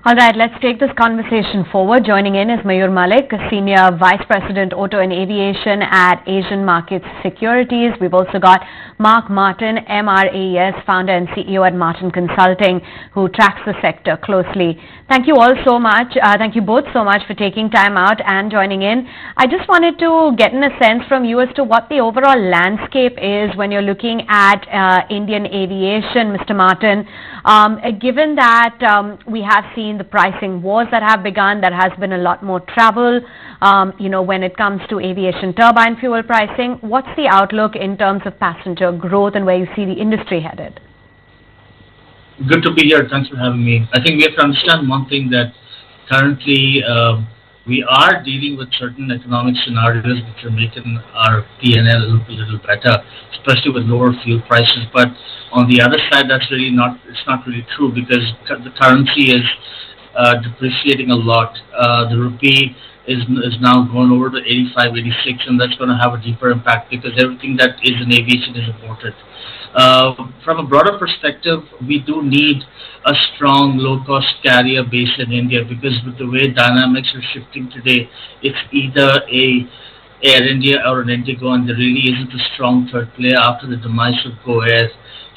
All right, let's take this conversation forward. Joining in is Mayur Malik, Senior Vice President, Auto and Aviation at Asian Markets Securities. We've also got Mark Martin, MRAES, founder and CEO at Martin Consulting, who tracks the sector closely. Thank you all so much. Thank you both so much for taking time out and joining in. I just wanted to get in a sense from you as to what the overall landscape is when you're looking at Indian aviation, Mr. Martin. Given that we have seen the pricing wars that have begun, there has been a lot more travel, when it comes to aviation turbine fuel pricing. What's the outlook in terms of passenger growth and where you see the industry headed? Good to be here. Thanks for having me. I think we have to understand one thing, that currently we are dealing with certain economic scenarios which are making our P&L look a little better, especially with lower fuel prices. But on the other side, it's not really true, because the currency is depreciating a lot. The rupee is now going over to 85, 86, and that's going to have a deeper impact because everything that is in aviation is imported. From a broader perspective, we do need a strong low-cost carrier base in India, because with the way dynamics are shifting today, it's either a Air India or an Indigo, and there really isn't a strong third player after the demise of Go Air.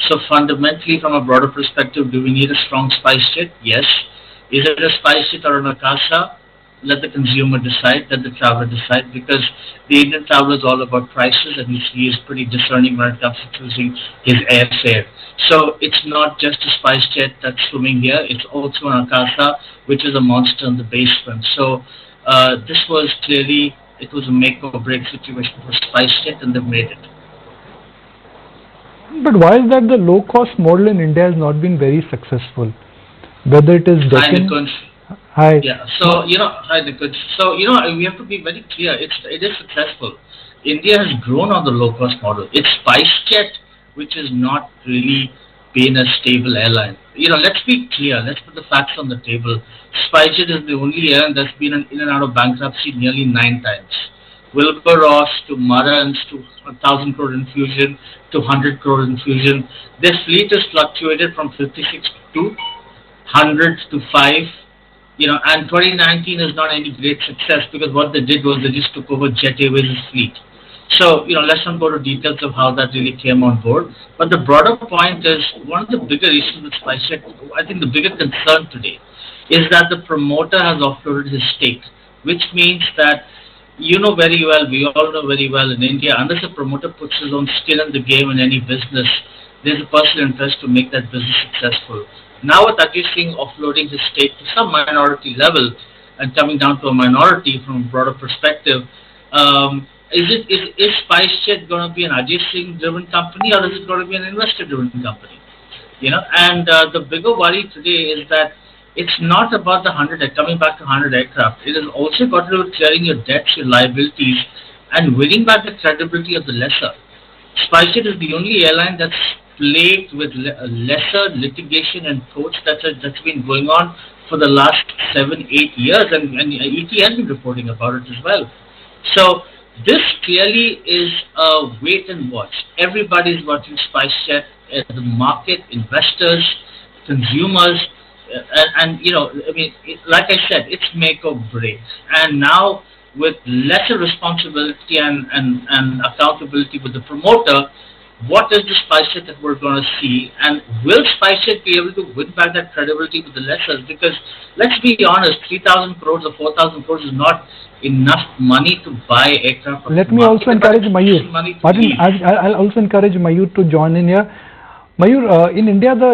So fundamentally, from a broader perspective, do we need a strong Spicejet? Yes. Is it a Spicejet or an Akasa? Let the consumer decide, let the traveler decide, because the Indian traveler is all about prices, and he is pretty discerning when it comes to choosing his airfare. So it's not just a Spicejet that's swimming here, it's also an Akasa, which is a monster in the base front. So this was clearly, it was a make or break situation for Spicejet, and they made it. But why is that the low-cost model in India has not been very successful? Whether it is Deccan... Hi. Yeah. So hi Nikunj. So we have to be very clear. It is successful. India has grown on the low cost model. It's Spicejet which has not really been a stable airline. Let's be clear. Let's put the facts on the table. Spicejet is the only airline that's been in and out of bankruptcy nearly 9 times. Wilbur Ross to Marantz to 1,000 crore Infusion to 100 crore Infusion. Their fleet has fluctuated from 56 to 100 to 5. And 2019 is not any great success, because what they did was they just took over Jet Airways' fleet. So, let's not go to details of how that really came on board. But the broader point is, one of the bigger issues with Spicejet, I think the bigger concern today, is that the promoter has offloaded his stake, which means that we all know very well in India, unless a promoter puts his own skin in the game in any business, there's a personal interest to make that business successful. Now with Ajay Singh offloading his stake to some minority level and coming down to a minority from a broader perspective, is Spicejet going to be an Ajay Singh driven company, or is it going to be an investor driven company? And the bigger worry today is that it's not about the 100, coming back to 100 aircraft. It has also got to do with clearing your debts, your liabilities, and winning back the credibility of the lessor. Spicejet is the only airline that's plagued with lesser litigation and courts that's been going on for the last 7-8 years, and ET has been reporting about it as well. So this clearly is a wait and watch. Everybody's watching Spicejet, the market, investors, consumers, like I said, it's make or break. And now with lesser responsibility and accountability with the promoter, what is the Spicejet that we're going to see, and will Spicejet be able to win back that credibility with the lessors? Because let's be honest, 3,000 crores or 4,000 crores is not enough money to buy aircraft. Let me also encourage Mayur. I'll also encourage Mayur to join in here. Mayur, in India, the